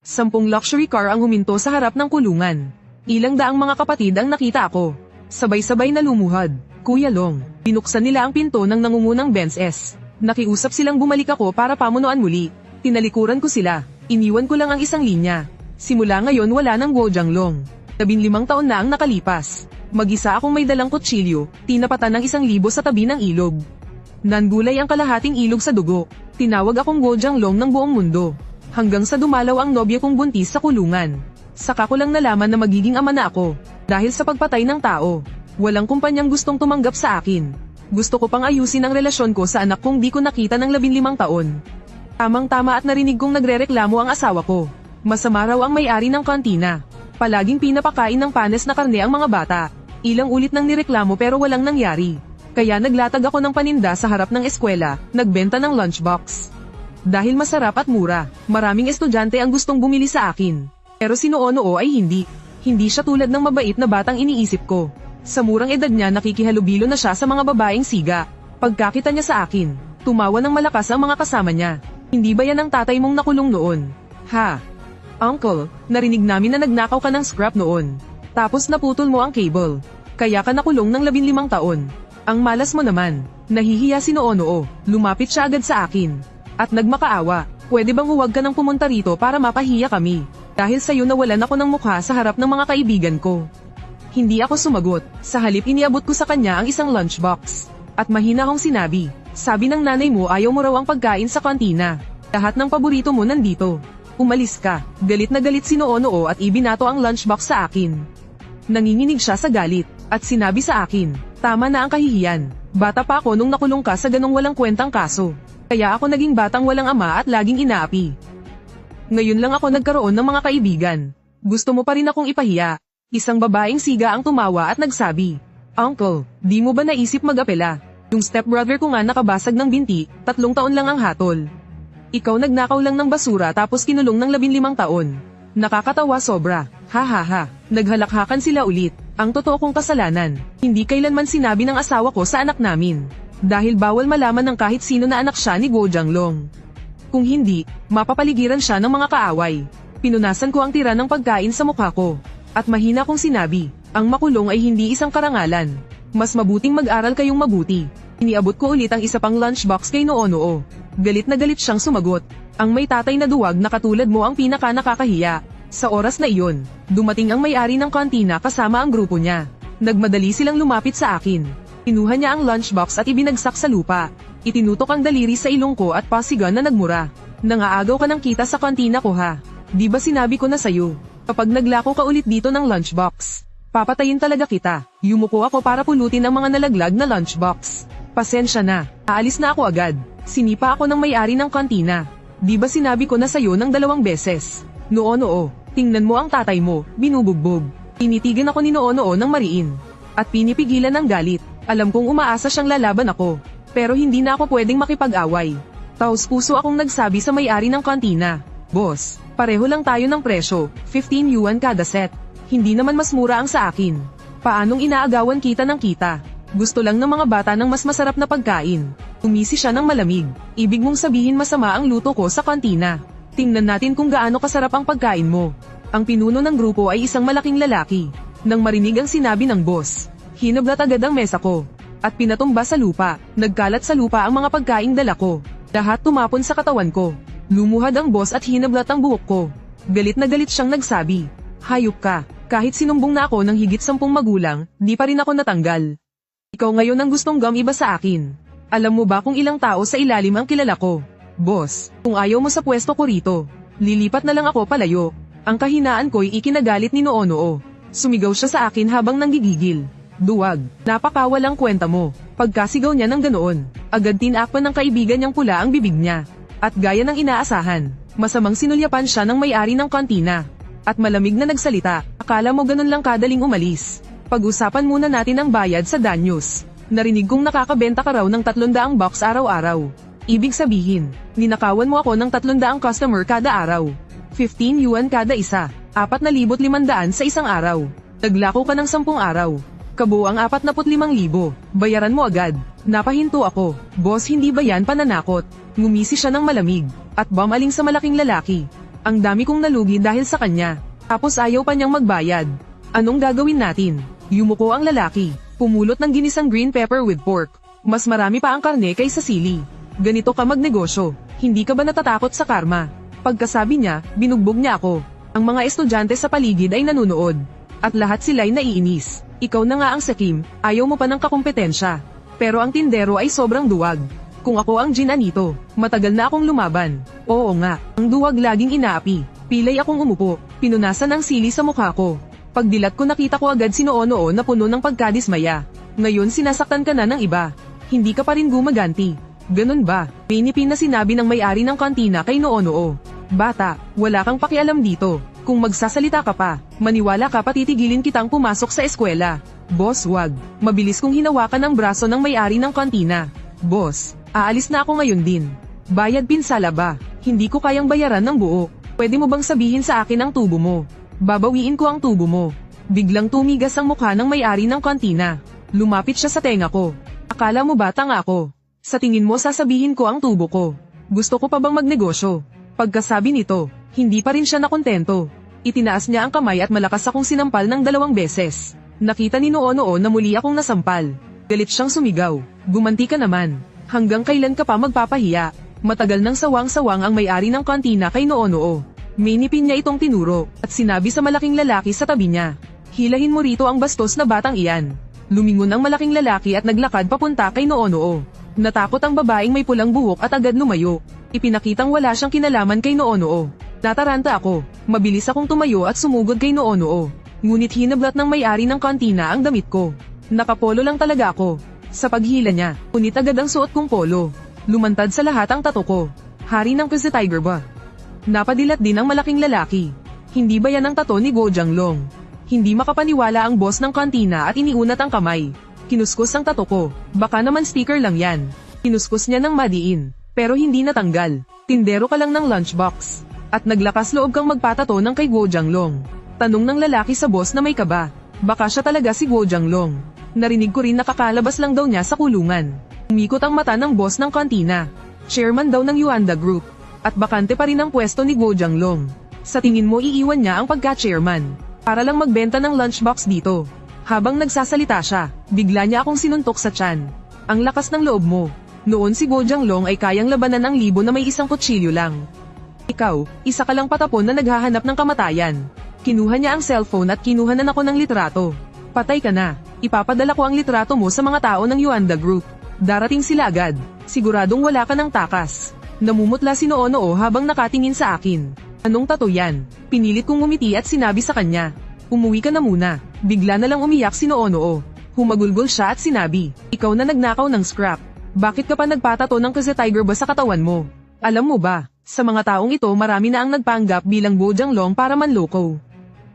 10 luxury car ang huminto sa harap ng kulungan. Ilang daang mga kapatid ang nakita ako. Sabay-sabay na lumuhad. Kuya Long, binuksan nila ang pinto ng nangungunang Benz S. Nakiusap silang bumalik ako para pamunuan muli. Tinalikuran ko sila. Iniwan ko lang ang isang linya. Simula ngayon wala nang Guo Jianglong. 15 taon na ang nakalipas. Mag-isa akong may dalang kutsilyo, tinapatan ng 1,000 sa tabi ng ilog. Nangulay ang kalahating ilog sa dugo. Tinawag akong Guo Jianglong ng buong mundo. Hanggang sa dumalaw ang nobya kong buntis sa kulungan. Saka ko lang nalaman na magiging ama na ako. Dahil sa pagpatay ng tao. Walang kumpanyang gustong tumanggap sa akin. Gusto ko pang ayusin ang relasyon ko sa anak kong di ko nakita ng 15 taon. Tamang-tama at narinig kong nagrereklamo ang asawa ko. Masama raw ang may-ari ng kantina. Palaging pinapakain ng panes na karne ang mga bata. Ilang ulit nang nireklamo pero walang nangyari. Kaya naglatag ako ng paninda sa harap ng eskwela, nagbenta ng lunchbox. Dahil masarap at mura, maraming estudyante ang gustong bumili sa akin. Pero si Noo ay hindi. Hindi siya tulad ng mabait na batang iniisip ko. Sa murang edad niya nakikihalubilo na siya sa mga babaeng siga. Pagkakita niya sa akin, tumawa ng malakas ang mga kasama niya. Hindi ba yan ang tatay mong nakulong noon? Ha? Uncle, narinig namin na nagnakaw ka ng scrap noon. Tapos naputol mo ang cable. Kaya ka nakulong ng 15 taon. Ang malas mo naman. Nahihiya si Noo. Lumapit siya agad sa akin. At nagmakaawa, pwede bang huwag ka nang pumunta rito para mapahiya kami? Dahil sa'yo nawalan ako ng mukha sa harap ng mga kaibigan ko. Hindi ako sumagot, sa halip iniabot ko sa kanya ang isang lunchbox. At mahina akong sinabi, sabi ng nanay mo ayaw mo raw ang pagkain sa kantina. Lahat ng paborito mo nandito. Umalis ka. Galit na galit si Noo at ibinato ang lunchbox sa akin. Nanginginig siya sa galit, at sinabi sa akin, tama na ang kahihiyan. Bata pa ako nung nakulong ka sa ganong walang kwentang kaso. Kaya ako naging batang walang ama at laging inaapi. Ngayon lang ako nagkaroon ng mga kaibigan. Gusto mo pa rin akong ipahiya. Isang babaeng siga ang tumawa at nagsabi, Uncle, di mo ba naisip mag-apela? Yung stepbrother ko nga nakabasag ng binti, 3 taon lang ang hatol. Ikaw nagnakaw lang ng basura tapos kinulong ng 15 taon. Nakakatawa sobra. Ha ha ha. Naghalakhakan sila ulit. Ang totoo kong kasalanan, hindi kailanman sinabi ng asawa ko sa anak namin. Dahil bawal malaman ng kahit sino na anak siya ni Guo Jianglong. Kung hindi, mapapaligiran siya ng mga kaaway. Pinunasan ko ang tira ng pagkain sa mukha ko. At mahina kong sinabi, ang makulong ay hindi isang karangalan. Mas mabuting mag-aral kayong mabuti. Iniabot ko ulit ang isa pang lunchbox kay Noo. Galit na galit siyang sumagot. Ang may tatay na duwag na katulad mo ang pinaka nakakahiya. Sa oras na iyon, dumating ang may-ari ng kantina kasama ang grupo niya. Nagmadali silang lumapit sa akin. Kinuha niya ang lunchbox at ibinagsak sa lupa. Itinutok ang daliri sa ilong ko at pasigan na nagmura. Nangaagaw ka ng kita sa kantina ko ha. Di ba sinabi ko na sayo, kapag naglako ka ulit dito ng lunchbox, papatayin talaga kita. Yumuko ako para pulutin ang mga nalaglag na lunchbox. Pasensya na, aalis na ako agad. Sinipa ako ng may-ari ng kantina. Di ba sinabi ko na sayo ng 2 beses? Noo, tingnan mo ang tatay mo, binubugbog. Tinitigan ako ni Noo ng mariin. At pinipigilan ng galit. Alam kong umaasa siyang lalaban ako. Pero hindi na ako pwedeng makipag-away. Taos puso akong nagsabi sa may-ari ng kantina. Boss, pareho lang tayo ng presyo, 15 yuan kada set. Hindi naman mas mura ang sa akin. Paanong inaagawan kita ng kita? Gusto lang ng mga bata ng mas masarap na pagkain. Umisi siya ng malamig. Ibig mong sabihin masama ang luto ko sa kantina. Tingnan natin kung gaano kasarap ang pagkain mo. Ang pinuno ng grupo ay isang malaking lalaki. Nang marinig ang sinabi ng boss, hinablat agad ang mesa ko. At pinatumba sa lupa. Nagkalat sa lupa ang mga pagkaing dala ko. Lahat tumapon sa katawan ko. Lumuhad ang boss at hinablat ang buhok ko. Galit na galit siyang nagsabi, hayop ka. Kahit sinumbong na ako ng higit 10 magulang, di pa rin ako natanggal. Ikaw ngayon ang gustong iba sa akin. Alam mo ba kung ilang tao sa ilalim ang kilala ko? Boss, kung ayaw mo sa pwesto ko rito, lilipat na lang ako palayo. Ang kahinaan ko'y ikinagalit ni Noo. Sumigaw siya sa akin habang nanggigigil. Duwag, napakawalang kwenta mo. Pagkasigaw niya ng ganoon, agad tinakpan ng kaibigan niyang pula ang bibig niya. At gaya ng inaasahan, masamang sinulyapan siya ng may-ari ng kantina. At malamig na nagsalita, akala mo ganun lang kadaling umalis. Pag-usapan muna natin ang bayad sa danyos. Narinig kong nakakabenta ka raw ng 300 box araw-araw. Ibig sabihin, ninakawan mo ako ng 300 customer kada araw. 15 yuan kada isa, 4,500 sa isang araw. Naglako ka ng 10 araw. Kabuang 45,000, bayaran mo agad. Napahinto ako, boss hindi ba yan pananakot? Ngumisi siya ng malamig, at bumaling sa malaking lalaki. Ang dami kong nalugi dahil sa kanya. Tapos ayaw pa niyang magbayad. Anong gagawin natin? Yumuko ang lalaki. Pumulot ng ginisang green pepper with pork. Mas marami pa ang karne kaysa sili. Ganito ka magnegosyo. Hindi ka ba natatakot sa karma? Pagkasabi niya, binugbog niya ako. Ang mga estudyante sa paligid ay nanunood. At lahat sila'y naiinis. Ikaw na nga ang sakim, ayaw mo pa ng kakumpetensya. Pero ang tindero ay sobrang duwag. Kung ako ang ginanito, matagal na akong lumaban. Oo nga, ang duwag laging inaapi. Pilay akong umupo, pinunasan ang sili sa mukha ko. Pagdilat ko nakita ko agad si Noo-Noo na puno ng pagkadismaya. Ngayon sinasaktan ka na ng iba. Hindi ka pa rin gumaganti. Ganun ba? Pinipin na sinabi ng may-ari ng kantina kay Noo-Noo. Bata, wala kang pakialam dito. Kung magsasalita ka pa, maniwala ka pa titigilin kitang pumasok sa eskwela. Boss, wag. Mabilis kong hinawakan ang braso ng may-ari ng kantina. Boss, aalis na ako ngayon din. Bayad pinsala ba? Hindi ko kayang bayaran ng buo. Pwede mo bang sabihin sa akin ang tubo mo? Babawiin ko ang tubo mo. Biglang tumigas ang mukha ng may-ari ng kantina. Lumapit siya sa tenga ko. Akala mo ba tanga ako? Sa tingin mo sasabihin ko ang tubo ko. Gusto ko pa bang magnegosyo? Pagkasabi nito, hindi pa rin siya nakontento. Itinaas niya ang kamay at malakas akong sinampal ng 2 beses. Nakita ni Noo-Noo na muli akong nasampal. Galit siyang sumigaw. Gumanti ka naman. Hanggang kailan ka pa magpapahiya? Matagal nang sawang-sawang ang may-ari ng kantina kay Noo-Noo. Minipin niya itong tinuro, at sinabi sa malaking lalaki sa tabi niya. Hilahin mo rito ang bastos na batang iyan. Lumingon ang malaking lalaki at naglakad papunta kay Noo-Noo. Natakot ang babaeng may pulang buhok at agad lumayo. Ipinakitang wala siyang kinalaman kay Noo-Noo. Nataranta ako. Mabilis akong tumayo at sumugod kay Noo-Noo. Ngunit hinablat ng may-ari ng kantina ang damit ko. Nakapolo lang talaga ako. Sa paghila niya, unit agad ang suot kong polo. Lumantad sa lahat ang tato ko. Hari ng Crazy Tiger ba? Napadilat din ang malaking lalaki. Hindi ba yan ang tato ni Go Jianglong? Hindi makapaniwala ang boss ng kantina at iniunat ang kamay. Kinuskus ang tato ko. Baka naman sticker lang yan. Kinuskus niya ng madiin. Pero hindi natanggal. Tindero ka lang ng lunchbox. At naglakas loob kang magpatato ng kay Go Jianglong. Tanong ng lalaki sa boss na may kaba. Baka siya talaga si Go Jianglong. Narinig ko rin nakakalabas lang daw niya sa kulungan. Umikot ang mata ng boss ng kantina. Chairman daw ng Yuanda Group. At bakante pa rin ang pwesto ni Go Jianglong. Sa tingin mo iiwan niya ang pagka-chairman para lang magbenta ng lunchbox dito. Habang nagsasalita siya, bigla niya akong sinuntok sa tiyan. Ang lakas ng loob mo. Noon si Go Jianglong ay kayang labanan ang libo na may isang kutsilyo lang. Ikaw, isa ka lang patapon na naghahanap ng kamatayan. Kinuha niya ang cellphone at kinuhanan ako ng litrato. Patay ka na. Ipapadala ko ang litrato mo sa mga tao ng Yuanda Group. Darating sila agad. Siguradong wala ka ng takas. Namumutla si Noo-Noo habang nakatingin sa akin. Anong tato yan? Pinilit kong ngumiti at sinabi sa kanya. Umuwi ka na muna. Bigla na lang umiyak si Noo-Noo. Humagulgol siya at sinabi, ikaw na nagnakaw ng scrap. Bakit ka pa nagpatato ng Crazy Tiger ba sa katawan mo? Alam mo ba, sa mga taong ito marami na ang nagpanggap bilang Go Jianglong para manloko.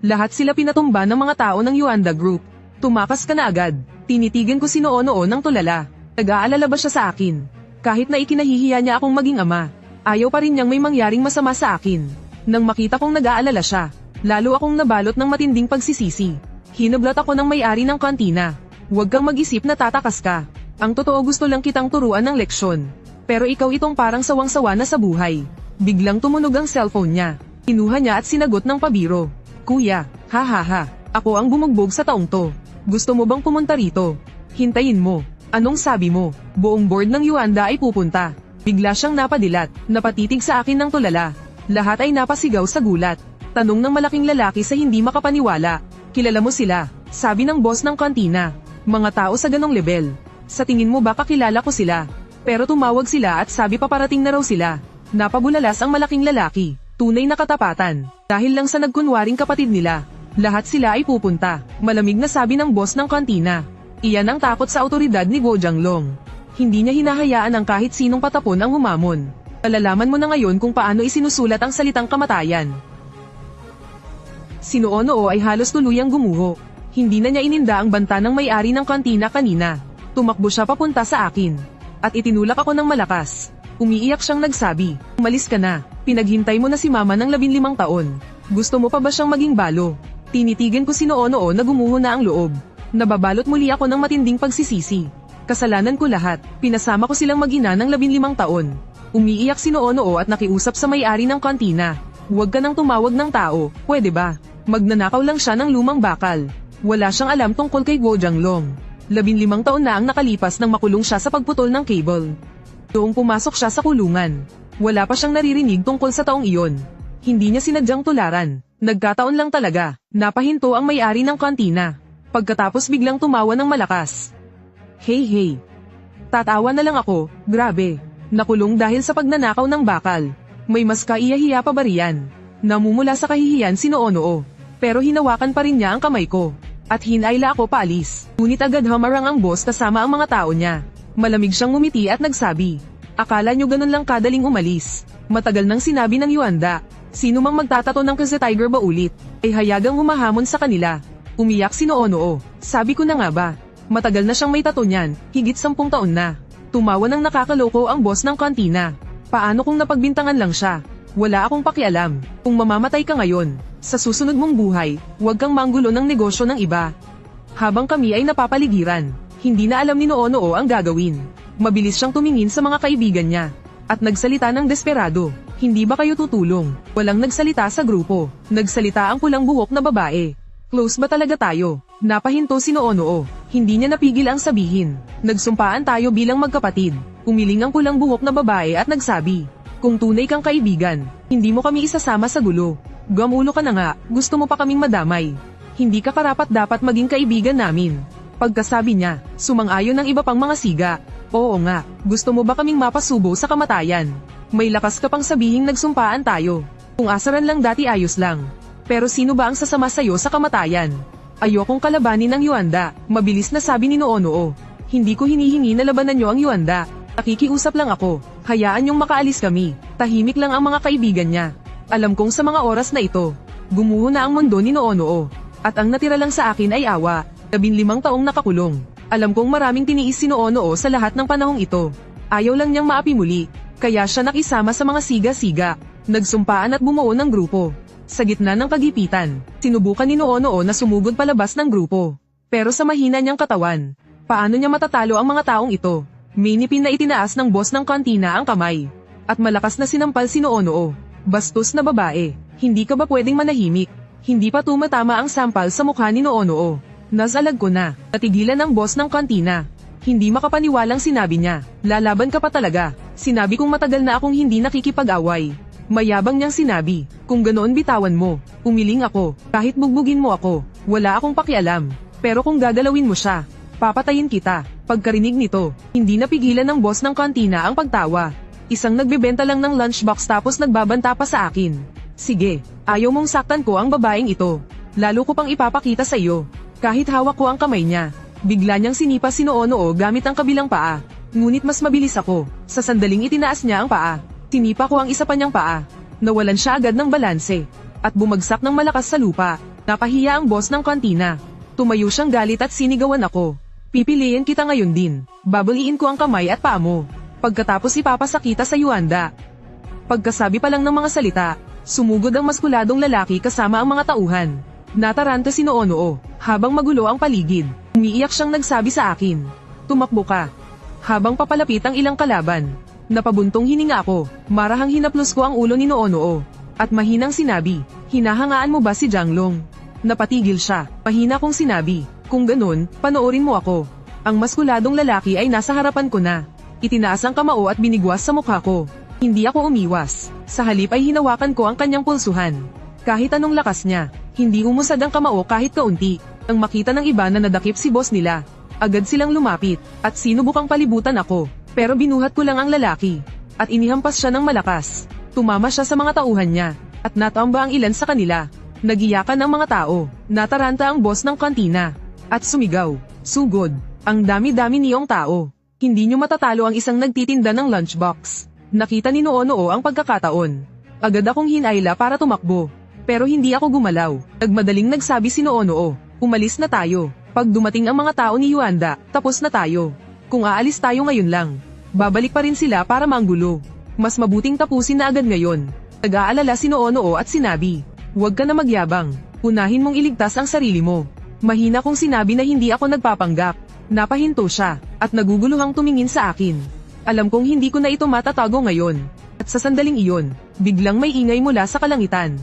Lahat sila pinatumba ng mga tao ng Yuanda Group. Tumakas ka na agad. Tinitigan ko si Noo-Noo ng tulala. Nag-aalala ba siya sa akin? Kahit na ikinahihiya niya akong maging ama, ayaw pa rin niyang may mangyaring masama sa akin. Nang makita kong nag-aalala siya, lalo akong nabalot ng matinding pagsisisi. Hinablat ako ng may-ari ng kantina. Huwag kang mag-isip na tatakas ka. Ang totoo gusto lang kitang turuan ng leksyon. Pero ikaw itong parang sawang-sawa na sa buhay. Biglang tumunog ang cellphone niya. Kinuha niya at sinagot ng pabiro. Kuya, ha ha ha, ako ang bumugbog sa taong to. Gusto mo bang pumunta rito? Hintayin mo. Anong sabi mo? Buong board ng Yuanda ay pupunta. Bigla siyang napadilat, napatitig sa akin ng tulala. Lahat ay napasigaw sa gulat. Tanong ng malaking lalaki sa hindi makapaniwala. Kilala mo sila? Sabi ng boss ng kantina. Mga tao sa ganong level. Sa tingin mo baka kilala ko sila? Pero tumawag sila at sabi paparating na raw sila. Napabulalas ang malaking lalaki. Tunay na katapatan. Dahil lang sa nagkunwaring kapatid nila. Lahat sila ay pupunta. Malamig na sabi ng boss ng kantina. Iyan ang takot sa autoridad ni Go Jianglong. Hindi niya hinahayaan ang kahit sinong patapon ang humamon. Palalaman mo na ngayon kung paano isinusulat ang salitang kamatayan. Si Noo-Noo ay halos tuluyang gumuho. Hindi na niya ininda ang banta ng may-ari ng kantina kanina. Tumakbo siya papunta sa akin. At itinulak ako ng malakas. Umiiyak siyang nagsabi, umalis ka na. Pinaghintay mo na si mama ng 15 taon. Gusto mo pa ba siyang maging balo? Tinitigan ko si Noo-Noo na gumuho na ang loob. Nababalot muli ako ng matinding pagsisisi. Kasalanan ko lahat, pinasama ko silang mag-ina ng 15 taon. Umiiyak si Noo-Noo at nakiusap sa may-ari ng kantina. Huwag ka nang tumawag ng tao, pwede ba? Magnanakaw lang siya ng lumang bakal. Wala siyang alam tungkol kay Guo Jianglong. 15 taon na ang nakalipas nang makulong siya sa pagputol ng cable. Noong pumasok siya sa kulungan, wala pa siyang naririnig tungkol sa taong iyon. Hindi niya sinadyang tularan. Nagkataon lang talaga. Napahinto ang may-ari ng kantina. Pagkatapos biglang tumawa ng malakas. Hey. Tatawa na lang ako, grabe. Nakulong dahil sa pagnanakaw ng bakal. May mas kaiyahiya pa ba riyan? Namumula sa kahihiyan si Noo-Noo. Pero hinawakan pa rin niya ang kamay ko. At hinayla ako paalis. Ngunit agad hamarang ang boss kasama ang mga tao niya. Malamig siyang ngumiti at nagsabi. Akala nyo ganun lang kadaling umalis. Matagal nang sinabi ng Yuanda. Sino mang magtatato ng kasi Tiger ba ulit? Ay hayagang humahamon sa kanila. Umiyak si Noo-Noo. Sabi ko na nga ba? Matagal na siyang may tato niyan. Higit 10 taon na. Tumawa ng nakakaloko ang boss ng kantina. Paano kung napagbintangan lang siya? Wala akong pakialam. Kung mamamatay ka ngayon, sa susunod mong buhay, huwag kang manggulo ng negosyo ng iba. Habang kami ay napapaligiran, hindi na alam ni Noo-Noo ang gagawin. Mabilis siyang tumingin sa mga kaibigan niya. At nagsalita ng desperado. Hindi ba kayo tutulong? Walang nagsalita sa grupo. Nagsalita ang pulang buhok na babae. Close ba talaga tayo? Napahinto si Noo-Noo. Hindi niya napigil ang sabihin. Nagsumpaan tayo bilang magkapatid. Umiling ang pulang buhok na babae at nagsabi. Kung tunay kang kaibigan, hindi mo kami isasama sa gulo. Gamulo ka na nga, gusto mo pa kaming madamay. Hindi ka karapat dapat maging kaibigan namin. Pagkasabi niya, sumang-ayon ng iba pang mga siga. Oo nga, gusto mo ba kaming mapasubo sa kamatayan? May lakas ka pang sabihing nagsumpaan tayo. Kung asaran lang dati ayos lang. Pero sino ba ang sasama sayo sa kamatayan? Ayokong kalabanin ang Yuanda, mabilis na sabi ni Noo-Noo. Hindi ko hinihingi na labanan niyo ang Yuanda. Nakikiusap lang ako, hayaan niyong makaalis kami. Tahimik lang ang mga kaibigan niya. Alam kong sa mga oras na ito, gumuho na ang mundo ni Noo-Noo. At ang natira lang sa akin ay awa. 15 taong nakakulong. Alam kong maraming tiniis si Noo-Noo sa lahat ng panahong ito. Ayaw lang niyang maapi muli. Kaya siya nakisama sa mga siga-siga. Nagsumpaan at bumuo ng grupo. Sa gitna ng kagipitan, sinubukan ni Noo-Noo na sumugod palabas ng grupo. Pero sa mahina niyang katawan, paano niya matatalo ang mga taong ito? Minipin na itinaas ng boss ng kantina ang kamay. At malakas na sinampal si Noo-Noo. Bastos na babae, hindi ka ba pwedeng manahimik? Hindi pa tumatama ang sampal sa mukha ni Noo-Noo. Nasalag ko na, natigilan ang boss ng kantina. Hindi makapaniwalang sinabi niya, lalaban ka pa talaga. Sinabi kong matagal na akong hindi nakikipag-away. Mayabang niyang sinabi, kung ganoon bitawan mo, umiling ako, kahit bugbugin mo ako, wala akong pakialam. Pero kung gagalawin mo siya, papatayin kita. Pagkarinig nito, hindi napigilan ng boss ng kantina ang pagtawa. Isang nagbebenta lang ng lunchbox tapos nagbabanta pa sa akin. Sige, ayaw mong saktan ko ang babaeng ito. Lalo ko pang ipapakita sa iyo. Kahit hawak ko ang kamay niya, bigla niyang sinipa si Noo-Noo gamit ang kabilang paa. Ngunit mas mabilis ako. Sa sandaling itinaas niya ang paa. Sinipa ko ang isa pa niyang paa. Nawalan siya agad ng balanse. At bumagsak ng malakas sa lupa. Napahiya ang boss ng kantina. Tumayo siyang galit at sinigawan ako. Pipiliin kita ngayon din. Babaliin ko ang kamay at paa mo. Pagkatapos ipapasakita sa Yuanda. Pagkasabi pa lang ng mga salita, sumugod ang maskuladong lalaki kasama ang mga tauhan. Nataranta si Noo-Noo, habang magulo ang paligid. Umiiyak siyang nagsabi sa akin. Tumakbo ka. Habang papalapit ang ilang kalaban, napabuntong hininga ako, marahang hinaplos ko ang ulo ni Noo-Noo. At mahinang sinabi, hinahangaan mo ba si Jianglong? Napatigil siya, mahina kong sinabi, kung ganun, panoorin mo ako. Ang maskuladong lalaki ay nasa harapan ko na. Itinaas ang kamao at binigwas sa mukha ko. Hindi ako umiwas. Sa halip ay hinawakan ko ang kanyang pulsuhan. Kahit anong lakas niya, hindi umusad ang kamao kahit kaunti. Nang makita ng iba na nadakip si boss nila, agad silang lumapit, at sinubukang palibutan ako. Pero binuhat ko lang ang lalaki, at inihampas siya ng malakas. Tumama siya sa mga tauhan niya, at natamba ang ilan sa kanila. Nagiyakan ang mga tao, nataranta ang boss ng kantina, at sumigaw, sugod, ang dami-dami niyong tao. Hindi niyo matatalo ang isang nagtitinda ng lunchbox. Nakita ni Noo-Noo ang pagkakataon. Agad akong hinayla para tumakbo. Pero hindi ako gumalaw. Nagmadaling nagsabi si Noo-Noo, umalis na tayo. Pag dumating ang mga tao ni Yuanda, tapos na tayo. Kung aalis tayo ngayon lang, babalik pa rin sila para manggulo. Mas mabuting tapusin na agad ngayon. Nag-aalala si Noo-Noo at sinabi, huwag ka na magyabang. Unahin mong iligtas ang sarili mo. Mahina kong sinabi na hindi ako nagpapanggap. Napahinto siya, at naguguluhang tumingin sa akin. Alam kong hindi ko na ito matatago ngayon. At sa sandaling iyon, biglang may ingay mula sa kalangitan.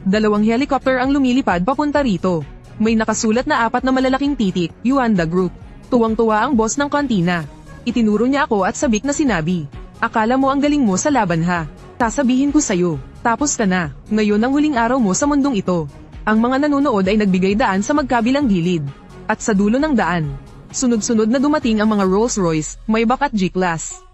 Dalawang helicopter ang lumilipad papunta rito. May nakasulat na 4 na malalaking titik, Yuanda Group. Tuwang-tuwa ang boss ng kantina. Itinuro niya ako at sabik na sinabi, "Akala mo ang galing mo sa laban ha? Sasabihin ko sa'yo, tapos ka na. Ngayon ang huling araw mo sa mundong ito." Ang mga nanonood ay nagbigay daan sa magkabilang gilid. At sa dulo ng daan, sunod-sunod na dumating ang mga Rolls-Royce, Maybach at G-Class.